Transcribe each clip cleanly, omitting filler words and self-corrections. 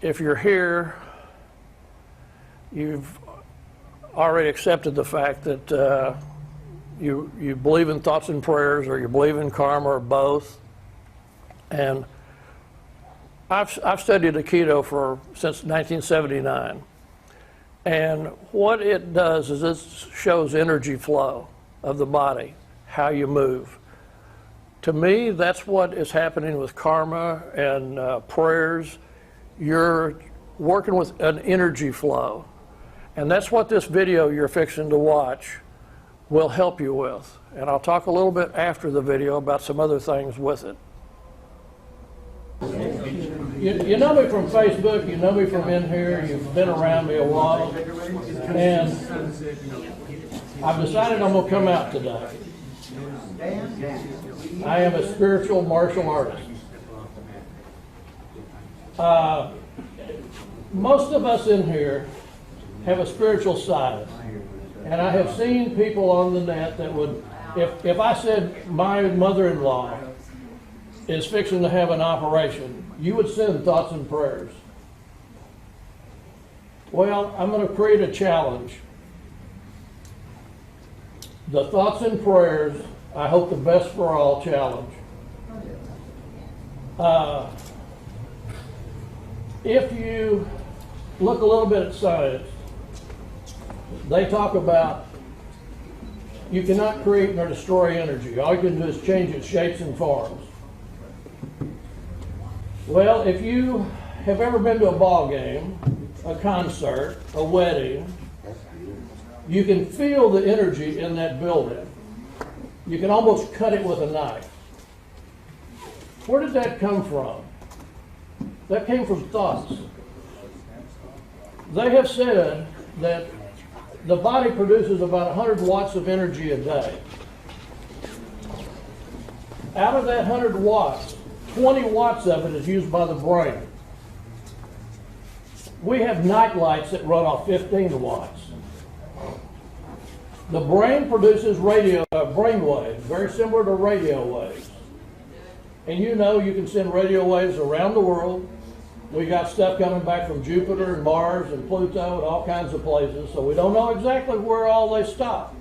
if you're here, you've already accepted the fact that you believe in thoughts and prayers, or you believe in karma, or both. And I've studied Aikido since 1979. And what it does is it shows energy flow of the body, how you move. To me, that's what is happening with karma and prayers. You're working with an energy flow. And that's what this video you're fixing to watch will help you with. And I'll talk a little bit after the video about some other things with it. You know me from Facebook, you know me from in here, you've been around me a while, and I've decided I'm going to come out today. I am a spiritual martial artist. Most of us in here have a spiritual side, and I have seen people on the net that would, if I said my mother-in-law is fixing to have an operation, you would send thoughts and prayers. Well, I'm going to create a challenge. The thoughts and prayers, I hope the best for all challenge. If you look a little bit at science, they talk about you cannot create nor destroy energy. All you can do is change its shapes and forms. Well, if you have ever been to a ball game, a concert, a wedding, you can feel the energy in that building. You can almost cut it with a knife. Where did that come from? That came from thoughts. They have said that the body produces about 100 watts of energy a day. Out of that 100 watts, 20 watts of it is used by the brain. We have night lights that run off 15 watts. The brain produces brain waves, very similar to radio waves. And you know you can send radio waves around the world. We got stuff coming back from Jupiter and Mars and Pluto and all kinds of places, so we don't know exactly where all they stop.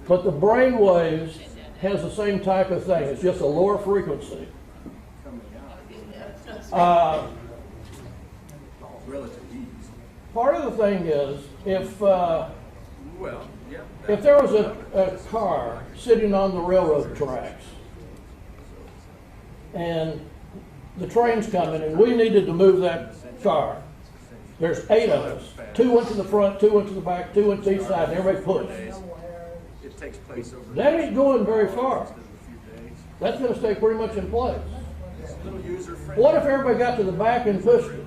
But the brain waves has the same type of thing. It's just a lower frequency. Part of the thing is, if there was a car sitting on the railroad tracks and the train's coming and we needed to move that car, there's 8 of us. 2 went to the front, 2 went to the back, 2 went to each side, and everybody pushed. That ain't going very far. That's going to stay pretty much in place. What if everybody got to the back and pushed it?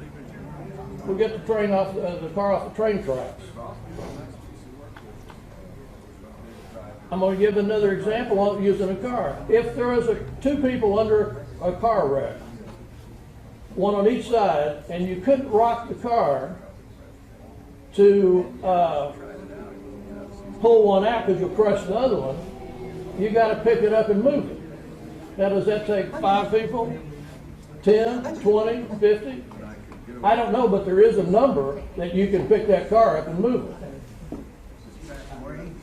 We'll get the train off the car off the train tracks. I'm going to give another example using a car. If there was 2 people under a car wreck, one on each side, and you couldn't rock the car to pull one out because you'll crush the other one, you got to pick it up and move it. Now, does that take 5 people? 10, 20, 50? I don't know, but there is a number that you can pick that car up and move it.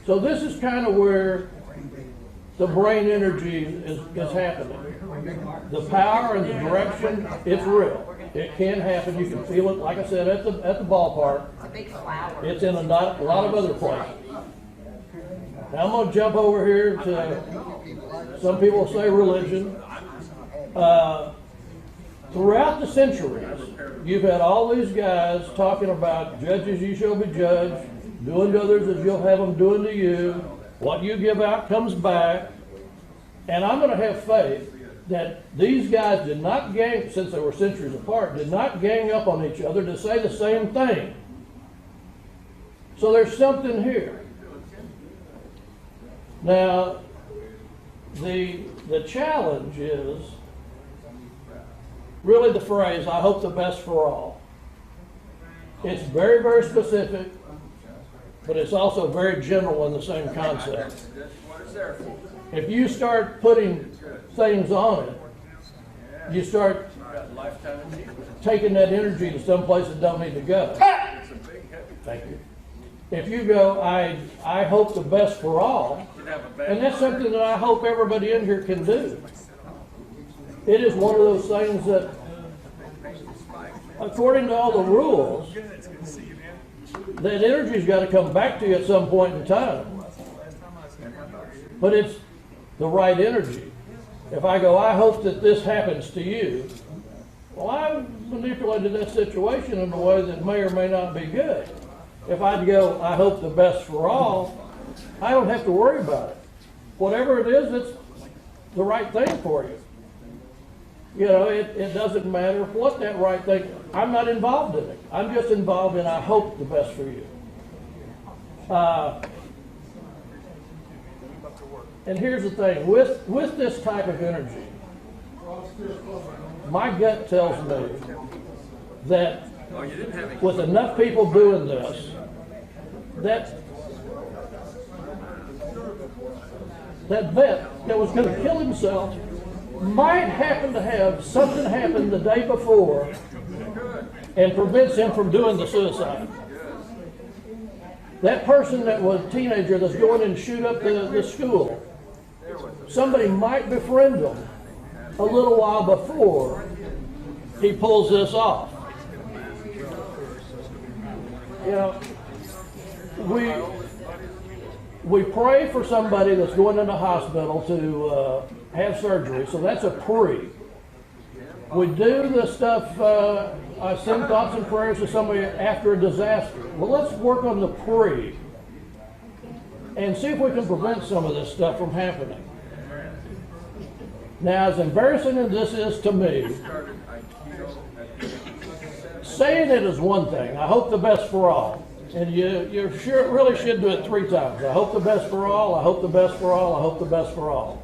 So this is kind of where the brain energy is happening. The power and the direction, it's real. It can happen. You can feel it, like I said, at the ballpark. It's in a lot of other places. Now I'm going to jump over here to, some people say religion. Throughout the centuries, you've had all these guys talking about judges, you shall be judged, doing to others as you'll have them doing to you. What you give out comes back. And I'm going to have faith that these guys did not gang, since they were centuries apart, did not gang up on each other to say the same thing. So there's something here. Now, the challenge is really the phrase, I hope the best for all. It's very, very specific, but it's also very general in the same concept. If you start putting things on it, you start taking that energy to someplace that don't need to go. Thank you. If you go, I hope the best for all, and that's something that I hope everybody in here can do. It is one of those things that, according to all the rules, that energy's got to come back to you at some point in time. But it's the right energy. If I go, I hope that this happens to you, well, I manipulated that situation in a way that may or may not be good. If I'd go, I hope the best for all, I don't have to worry about it. Whatever it is, it's the right thing for you. You know, it doesn't matter what that right thing, I'm not involved in it. I'm just involved in I hope the best for you. And here's the thing, with this type of energy, my gut tells me that with enough people doing this, that vet that was going to kill himself might happen to have something happen the day before and prevents him from doing the suicide. That person that was a teenager that's going and shoot up the school, somebody might befriend him a little while before he pulls this off. You know, we pray for somebody that's going into hospital to have surgery, so that's a pre. We do the stuff, I send thoughts and prayers to somebody after a disaster. Well, let's work on the pre and see if we can prevent some of this stuff from happening. Now, as embarrassing as this is to me, saying it is one thing. I hope the best for all. And you really should do it 3 times. I hope the best for all, I hope the best for all, I hope the best for all.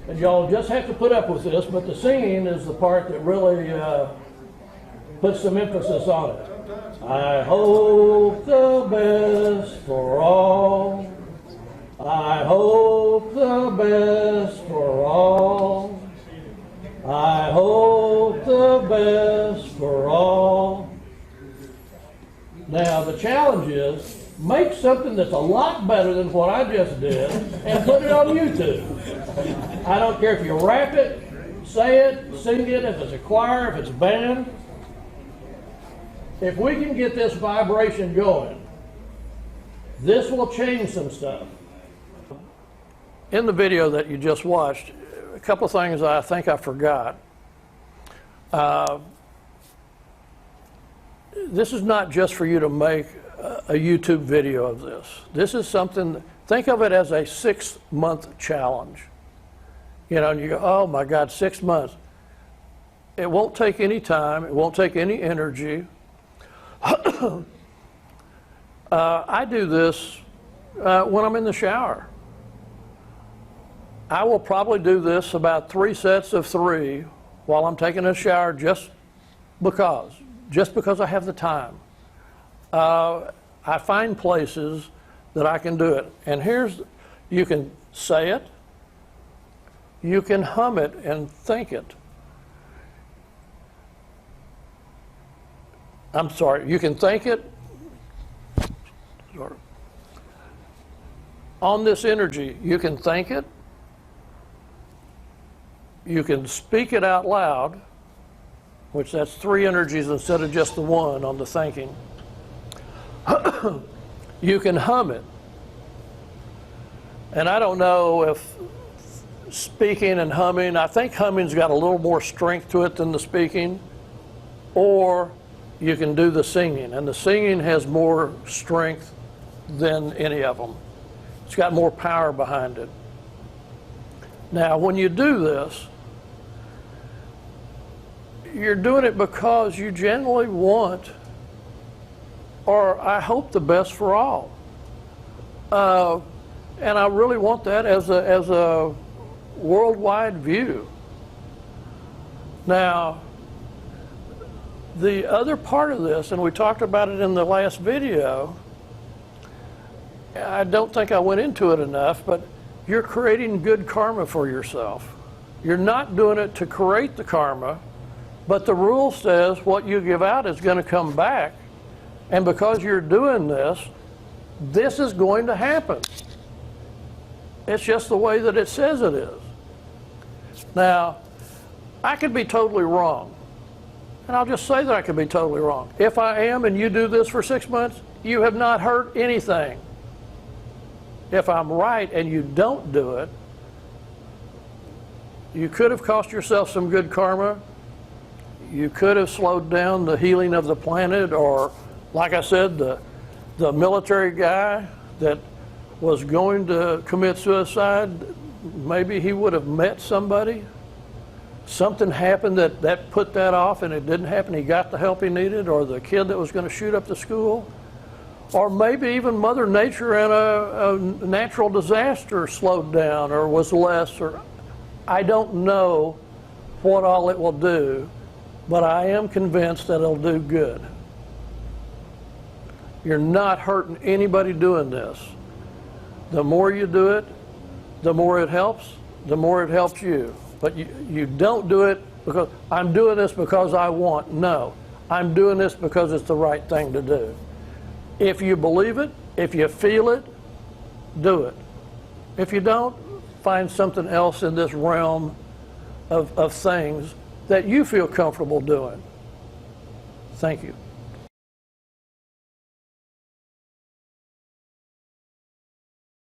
And y'all just have to put up with this, but the singing is the part that really puts some emphasis on it. I hope the best for all. I hope the best for all. I hope the best for all. Now the challenge is, make something that's a lot better than what I just did and put it on YouTube. I don't care if you rap it, say it, sing it, if it's a choir, if it's a band. If we can get this vibration going, this will change some stuff. In the video that you just watched, a couple of things I think I forgot. This is not just for you to make a YouTube video of this. This is something, think of it as a 6-month challenge. You know, and you go, oh my God, 6 months. It won't take any time. It won't take any energy. I do this when I'm in the shower. I will probably do this about 3 sets of 3 while I'm taking a shower just because I have the time. I find places that I can do it. And you can say it, you can hum it and think it. I'm sorry, you can think it. On this energy, you can think it, you can speak it out loud, which that's 3 energies instead of just the 1 on the thinking. You can hum it. And I don't know if speaking and humming, I think humming's got a little more strength to it than the speaking, or you can do the singing, and the singing has more strength than any of them. It's got more power behind it. Now, when you do this, you're doing it because you genuinely want, or I hope, the best for all. And I really want that as a worldwide view. Now, the other part of this, and we talked about it in the last video, I don't think I went into it enough, but you're creating good karma for yourself. You're not doing it to create the karma, but the rule says what you give out is going to come back. And because you're doing this, this is going to happen. It's just the way that it says it is. Now, I could be totally wrong. And I'll just say that I could be totally wrong. If I am and you do this for 6 months, you have not hurt anything. If I'm right and you don't do it, you could have cost yourself some good karma. You could have slowed down the healing of the planet, or, like I said, the military guy that was going to commit suicide, maybe he would have met somebody. Something happened that put that off and it didn't happen. He got the help he needed, or the kid that was going to shoot up the school. Or maybe even Mother Nature and a natural disaster slowed down or was less. Or I don't know what all it will do, but I am convinced that it'll do good. You're not hurting anybody doing this. The more you do it, the more it helps you. But you don't do it because I'm doing this because I want. No, I'm doing this because it's the right thing to do. If you believe it, if you feel it, do it. If you don't, find something else in this realm of things that you feel comfortable doing. Thank you.